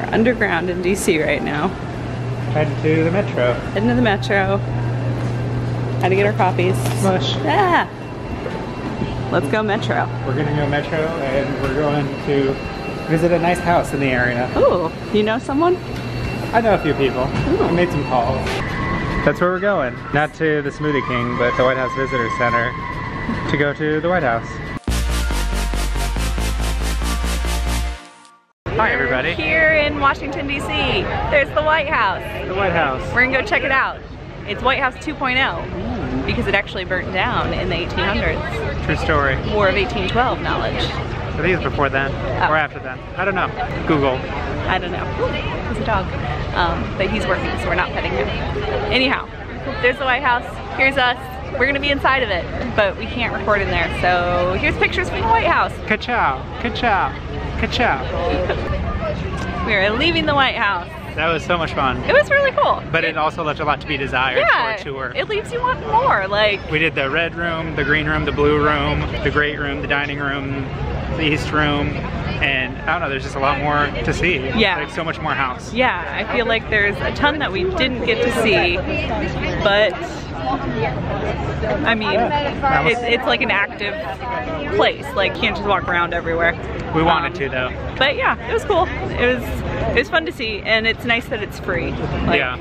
We're underground in DC right now. Heading to the metro. Heading to the metro. Had to get our coffees. Smush. Yeah. Let's go metro. We're gonna go metro and we're going to visit a nice house in the area. Ooh, you know someone? I know a few people. Ooh. I made some calls. That's where we're going. Not to the Smoothie King, but the White House Visitor Center to go to the White House. Hi everybody. Here in Washington, D.C. There's the White House. The White House. We're gonna go check it out. It's White House 2.0 because it actually burnt down in the 1800s. True story. War of 1812 knowledge. I think it's before then or after then. I don't know. Google. I don't know. He's a dog. But he's working, so we're not petting him. Anyhow, there's the White House. Here's us. We're gonna be inside of it, but we can't record in there. So here's pictures from the White House. Ka-chow, ka-chow, ka-chow. We are leaving the White House. That was so much fun. It was really cool. But it also left a lot to be desired for a tour. It leaves you wanting more. Like, we did the red room, the green room, the blue room, the great room, the dining room, the east room, and I don't know, there's just a lot more to see. Yeah. Like so much more house. Yeah, I feel like there's a ton that we didn't get to see, but I mean, it's like an active place. Like, you can't just walk around everywhere. We wanted to though. But yeah, it was cool. It was fun to see, and it's nice that it's free. Like, yeah.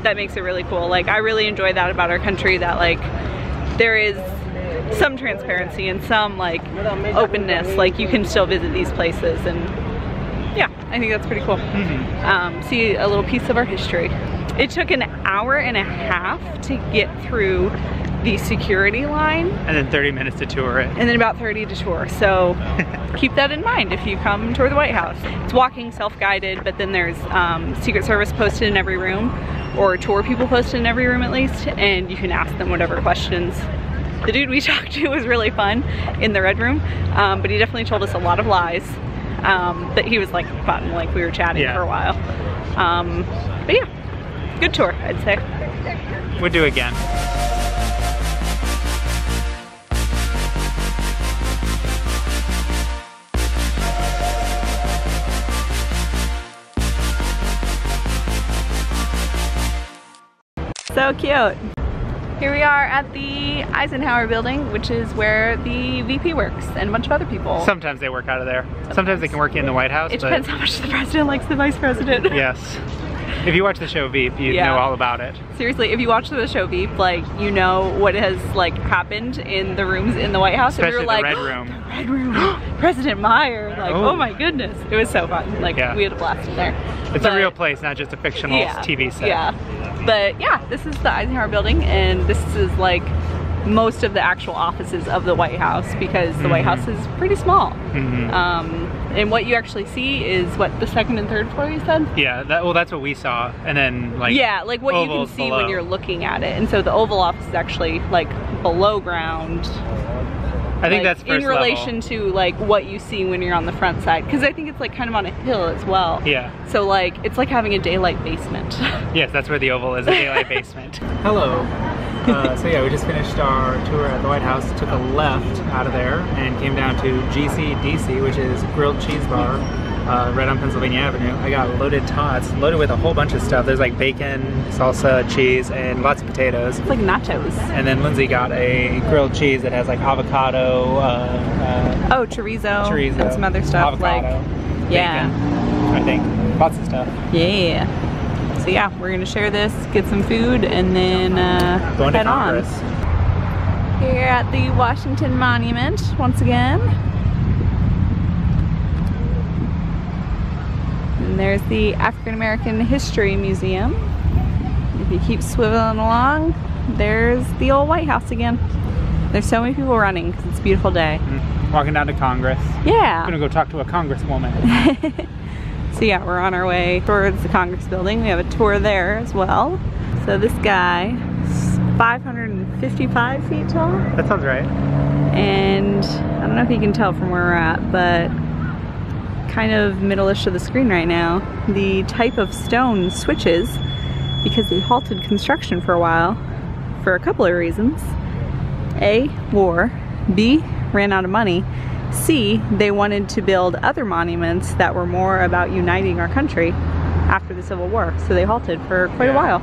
That makes it really cool. Like, I really enjoy that about our country, that like there is some transparency and some like openness. Like, you can still visit these places, and yeah, I think that's pretty cool. See a little piece of our history. It took an hour and a half to get through the security line. And then 30 minutes to tour it. And then about 30 to tour. So keep that in mind if you come tour the White House. It's walking, self-guided, but then there's Secret Service posted in every room, or tour people posted in every room at least, and you can ask them whatever questions. The dude we talked to was really fun in the red room, but he definitely told us a lot of lies. But he was like fun, like we were chatting for a while. But yeah, good tour, I'd say. We'll do again. So cute. Here we are at the Eisenhower Building, which is where the VP works, and a bunch of other people. Sometimes they work out of there. Sometimes they can work in the White House. It depends how much the president likes the vice president. Yes. If you watch the show Veep, you know all about it. Seriously, if you watch the show Veep, like, you know what has like happened in the rooms in the White House. Especially and you're like, the red room. The red room. President Meyer. Like, oh my goodness. It was so fun. Like, we had a blast in there. It's a real place, not just a fictional TV set. Yeah. But yeah, this is the Eisenhower Building, and this is like most of the actual offices of the White House, because the White House is pretty small. And what you actually see is what, the second and third floor, you said? Yeah, well that's what we saw, and then like like what you can see when you're looking at it. And so the Oval Office is actually like below ground. I think that's first in relation to like what you see when you're on the front side, because I think it's like kind of on a hill as well. Yeah. So like it's like having a daylight basement. Yes, that's where the Oval is, a daylight basement. Hello. So yeah, we just finished our tour at the White House, took a left out of there, and came down to GCDC, which is Grilled Cheese Bar, right on Pennsylvania Avenue. I got loaded tots, loaded with a whole bunch of stuff. There's like bacon, salsa, cheese, and lots of potatoes. It's like nachos. And then Lyndsay got a grilled cheese that has like avocado, chorizo, and some other stuff, avocado, like bacon, I think, lots of stuff. Yeah. So yeah, we're gonna share this, get some food, and then going to head on. Here at the Washington Monument once again. And there's the African American History Museum. If you keep swiveling along, there's the old White House again. There's so many people running because it's a beautiful day. Walking down to Congress. Yeah. I'm gonna go talk to a congresswoman. So yeah, we're on our way towards the Congress building. We have a tour there as well. So this guy is 555 feet tall. That sounds right. And I don't know if you can tell from where we're at, but kind of middle-ish of the screen right now, the type of stone switches because they halted construction for a while for a couple of reasons. A, war. B, ran out of money. C, they wanted to build other monuments that were more about uniting our country after the Civil War, so they halted for quite a while.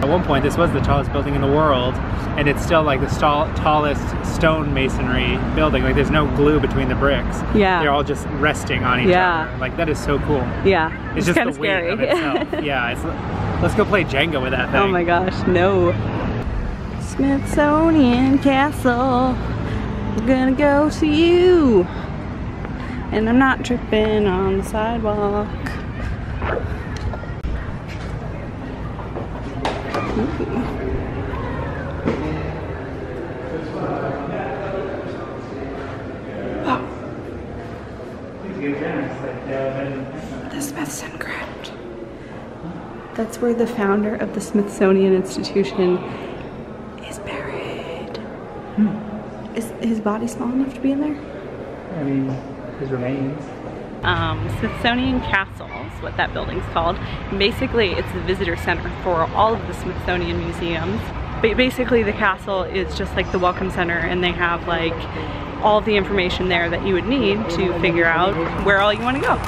At one point, this was the tallest building in the world, and it's still like the tallest stone masonry building. Like, there's no glue between the bricks. Yeah. They're all just resting on each other. Like, that is so cool. Yeah. It's just kind the of weight scary. of itself. Yeah, let's go play Jenga with that thing. Oh my gosh, no. Smithsonian Castle, we're gonna go to you. And I'm not tripping on the sidewalk. The Smithsonian Crypt. That's where the founder of the Smithsonian Institution is buried. Is his body small enough to be in there? I mean, his remains. Smithsonian Castle is what that building's called. And basically, it's the visitor center for all of the Smithsonian museums. But basically, the castle is just like the welcome center, and they have like all of the information there that you would need to figure out where all you want to go.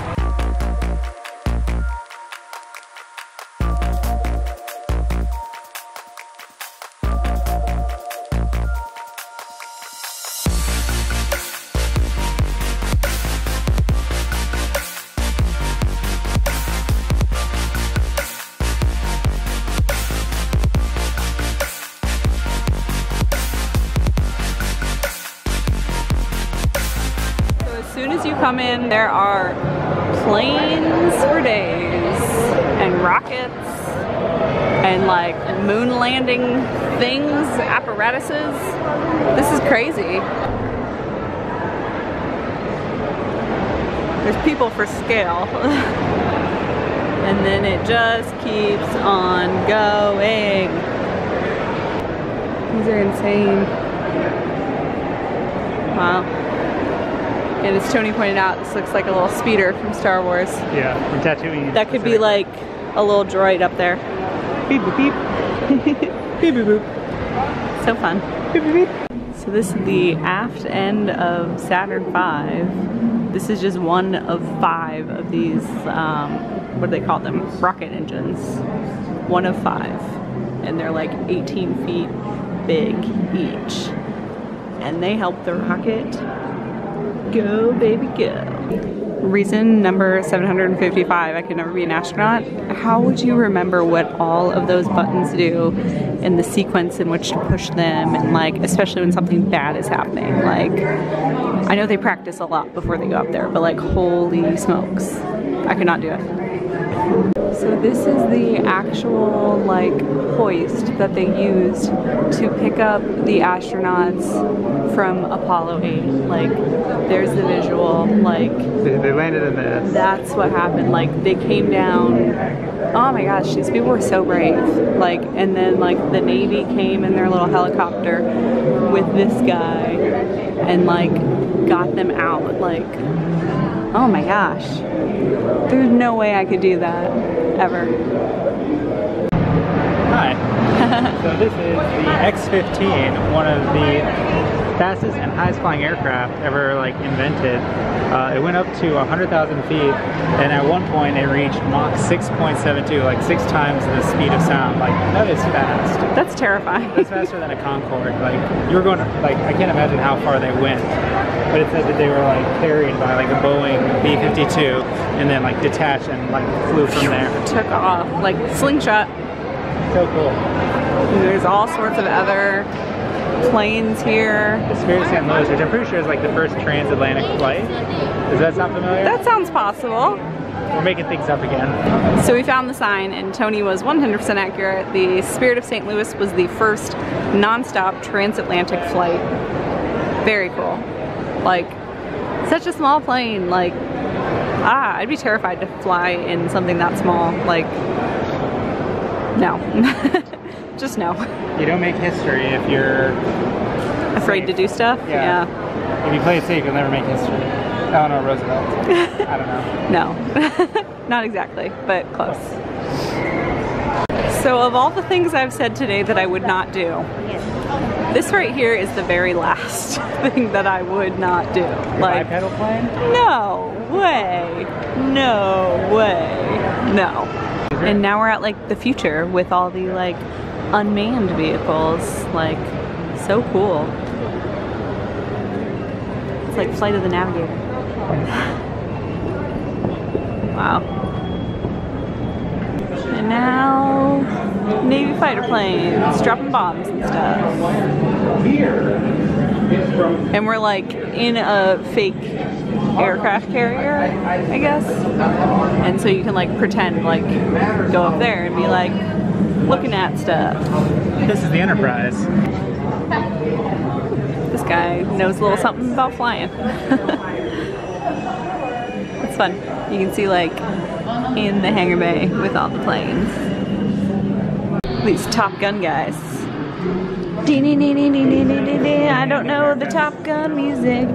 As soon as you come in, there are planes for days and rockets and like moon landing things, apparatuses. This is crazy. There's people for scale. And then it just keeps on going. These are insane. Wow. And as Tony pointed out, this looks like a little speeder from Star Wars. Yeah, from Tatooine. That could be like a little droid up there. Beep boop beep. Beep boop boop. So fun. Beep boop beep. So this is the aft end of Saturn V. This is just one of 5 of these, what do they call them? Rocket engines. One of 5. And they're like 18 feet big each. And they help the rocket go, baby, go. Reason number 755, I could never be an astronaut. How would you remember what all of those buttons do and the sequence in which to push them, and like, especially when something bad is happening? Like, I know they practice a lot before they go up there, but like, holy smokes, I could not do it. So this is the actual like hoist that they used to pick up the astronauts from Apollo 8. Like, there's the visual, like they landed in this. That's what happened. Like, they came down. Oh my gosh, these people were so brave. Like, and then like the Navy came in their little helicopter with this guy and like got them out. Like, oh my gosh. There's no way I could do that, ever. Hi. So this is the X-15, one of the fastest and highest flying aircraft ever like invented. It went up to 100,000 feet, and at one point it reached Mach 6.72, like 6 times the speed of sound. Like, that is fast. That's terrifying. That's faster than a Concorde. Like, you were going to, like, I can't imagine how far they went. But it said that they were like carried by like a Boeing B-52 and then like detached and like flew from there. Took off, like slingshot. So cool. And there's all sorts of other planes here. The Spirit of St. Louis, which I'm pretty sure is like the first transatlantic flight. Does that sound familiar? That sounds possible. We're making things up again. So we found the sign, and Tony was 100% accurate. The Spirit of St. Louis was the first non-stop transatlantic flight. Very cool. Like, such a small plane. Like, I'd be terrified to fly in something that small. Like, no. Just no. You don't make history if you're afraid to do stuff? Yeah. If you play it safe, you'll never make history. Eleanor Roosevelt. I don't know. No. Not exactly, but close. So of all the things I've said today that I would not do, This right here is the very last thing that I would not do. Like, bipedal plane? no way, no way, no. And now we're at like the future with all the like unmanned vehicles. Like, so cool. It's like Flight of the Navigator. Wow. And now Navy fighter planes dropping bombs and stuff. And we're like in a fake aircraft carrier, I guess. And so you can like pretend like go up there and be like looking at stuff. This is the Enterprise. This guy knows a little something about flying. It's fun. You can see like in the hangar bay with all the planes. These Top Gun guys. I don't know the Top Gun music.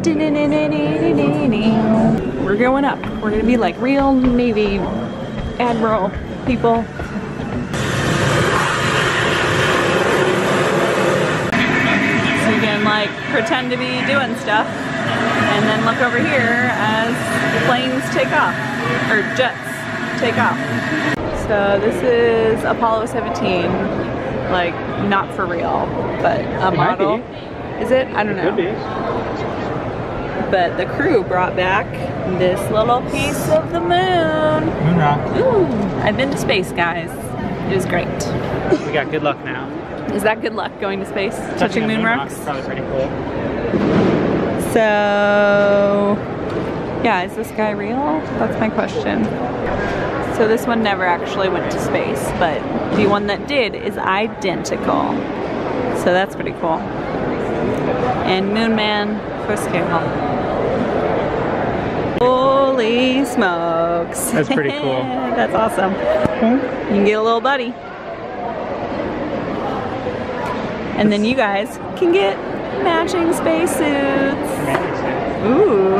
We're going up. We're gonna be like real Navy Admiral people. So you can like pretend to be doing stuff and then look over here as the planes take off, or jets take off. So this is Apollo 17, like not for real, but a model. Is it? I don't know. Could be. But the crew brought back this little piece of the moon. Moon rock. Ooh, I've been to space, guys. It was great. We got good luck now. Is that good luck going to space? Touching moon rocks? Probably pretty cool. So, yeah, is this guy real? That's my question. So this one never actually went to space, but the one that did is identical. So that's pretty cool. And Moon Man for scale. Holy smokes. That's pretty cool. That's awesome. You can get a little buddy. And then you guys can get matching spacesuits. Ooh.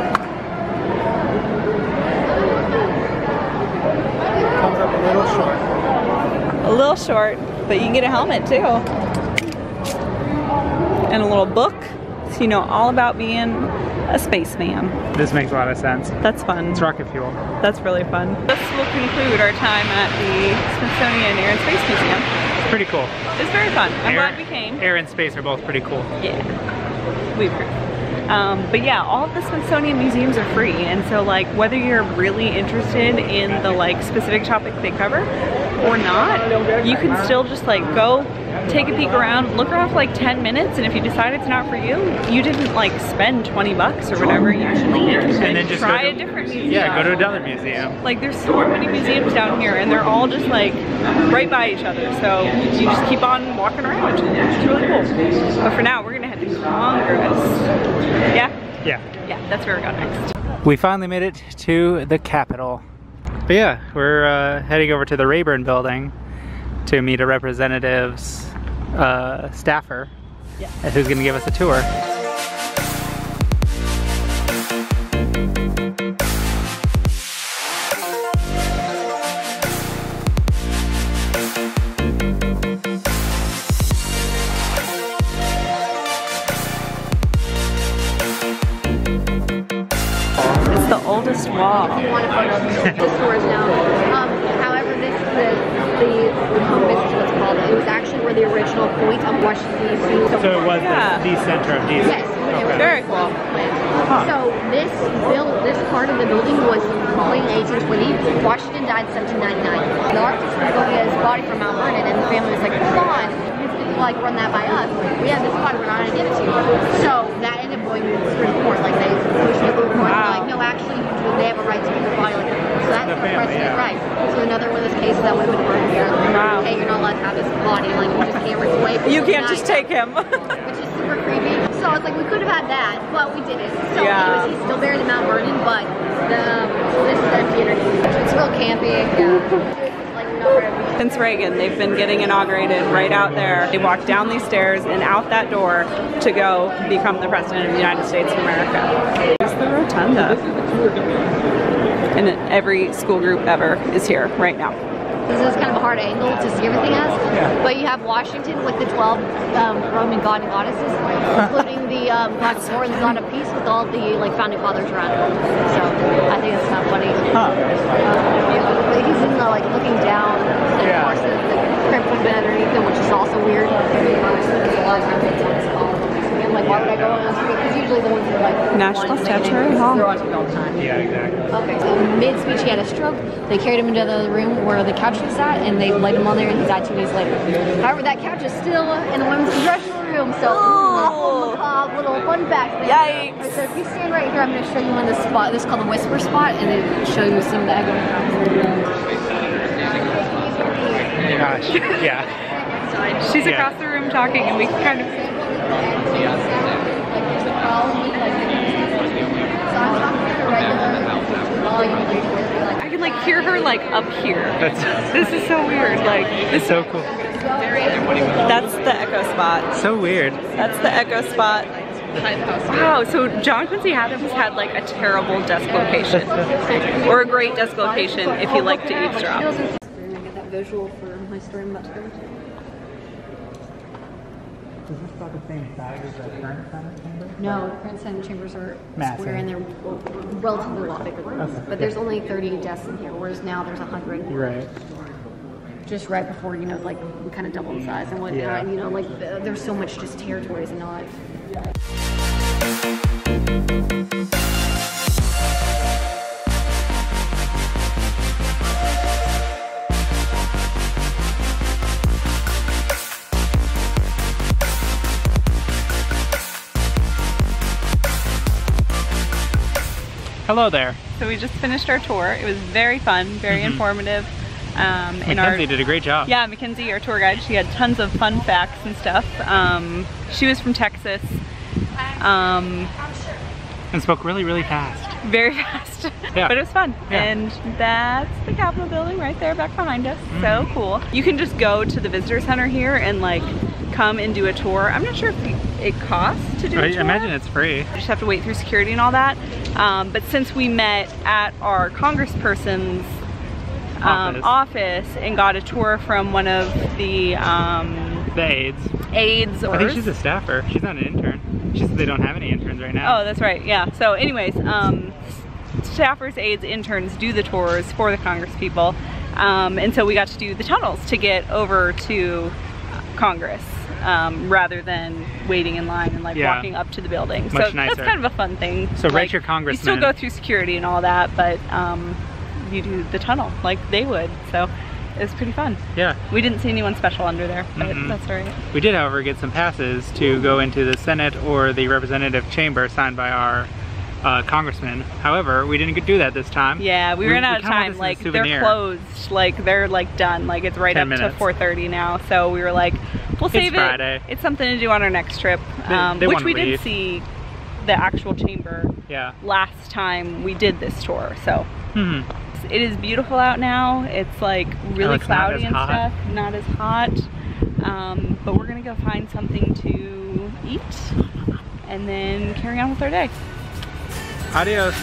Comes up a little short. A little short, but you can get a helmet too. And a little book, so you know all about being a spaceman. This makes a lot of sense. That's fun. It's rocket fuel. That's really fun. This will conclude our time at the Smithsonian Air and Space Museum. Pretty cool. It's very fun. I'm glad we came. Air and space are both pretty cool. Yeah, we were. But yeah, all of the Smithsonian museums are free, and so like whether you're really interested in the like specific topic they cover or not, you can still just like go take a peek around, look around for like 10 minutes, and if you decide it's not for you, you didn't like spend 20 bucks or whatever, you should leave and then just try a different museum. Yeah, go to another museum. Like there's so many museums down here and they're all just like right by each other, so you just keep on walking around. It's really cool. But for now, we're gonna head to Congress. Yeah? Yeah. Yeah, that's where we're going next. We finally made it to the Capitol. But yeah, we're heading over to the Rayburn building to meet a representative's staffer, who's gonna give us a tour. It's the oldest wall. If you want to photo the stores now. However, this is the home business, what's called. It was actually where the original point of Washington, D.C. So it was the center of DC. Yes. Okay. Very cool. So this part of the building was completed in 1820. Washington died in 1799. The architects were going to get his body from Mount Vernon, and the family was like, come on, you can like run that by us. We have this body, we're not going to give it to you. So that ended up going to the Supreme Court. Like they pushed it through the court. Wow. Like, no, actually, they have a right to keep the body. Like, so that's the precedent, right? So another one of those cases that would have been burned here. Wow. Hey, you're not allowed to have this body. Like you just can't rip away. You can't just take him. Which is super creepy. So it's like we could have had that, but we didn't. So Yeah. anyways, he's still buried in Mount Vernon, but this is empty underneath. It's real campy. Yeah. Like we're not ready. Since Reagan, they've been getting inaugurated right out there. They walk down these stairs and out that door to go become the President of the United States of America. Here's the rotunda. And every school group ever is here right now. This is kind of a hard angle to see everything as. Yeah. But you have Washington with the 12 Roman god and goddesses, including the god of war and the god of peace with all the like founding fathers around him. So I think it's kind of funny. Huh. He's in the like looking down, and of course the crypt would have been underneath him, which is also weird. There's a lot of times it's on his column. I'm like, why would I go on the street? Because usually the ones that are like National Statuary Hall. they're on TV all the time. Yeah, exactly. Okay, so mid-speech he had a stroke. They carried him into the room where the couch was at, and they laid him on there, and he died 2 days later. However, that couch is still in the women's congressional room, so awful macabre little fun fact thing. Yikes. So if you stand right here, I'm going to show you on this spot. This is called the whisper spot, and then show you some of the echo. Gosh, yeah. She's across the room talking, and we can kind of... I can like hear her like up here. This is so weird. Like this It's so cool. That's the echo spot. So weird. That's the echo spot. Wow, so John Quincy Adams had like a terrible desk location. Or a great desk location if you like to eavesdrop. I get that visual for my story I'm about to go into. Is this about the same size as the current Senate chamber? No, current Senate chambers are Massive. square and they're relatively a lot bigger than this. Okay. But there's only 30 desks in here, whereas now there's 100. Right. Just right before, you know, like we kind of double in size and whatnot. Yeah. And, you know, like there's so much just territories and not. Hello there. So we just finished our tour. It was very fun, very informative. Mackenzie did a great job. Yeah, Mackenzie, our tour guide, she had tons of fun facts and stuff. She was from Texas. And spoke really, really fast. Very fast. Yeah. But it was fun. Yeah. And that's the Capitol building right there back behind us. So cool. You can just go to the visitor center here and like come and do a tour. I'm not sure if it costs to do a tour. I imagine it's free. You just have to wait through security and all that. But since we met at our congresspersons office and got a tour from one of the aides. I think she's a staffer. She's not an intern. They don't have any interns right now. Oh, that's right. Yeah. So anyways, staffers, aides, interns do the tours for the Congress people. And so we got to do the tunnels to get over to Congress rather than waiting in line and like walking up to the building. Much so nicer. That's kind of a fun thing. So like, write your congressman. You still go through security and all that, but you do the tunnel like they would. So it was pretty fun. Yeah. We didn't see anyone special under there, but that's all right. We did, however, get some passes to go into the Senate or the representative chamber signed by our congressman. However, we didn't do that this time. Yeah, we ran out of time. Like they're closed. Like they're like done. Like it's right up to 4:30 now. So we were like, we'll save it. Friday. It's something to do on our next trip. Which we did see the actual chamber last time we did this tour. So it is beautiful out now. It's like really cloudy and stuff. Not as hot. But we're gonna go find something to eat and then carry on with our day. Adios.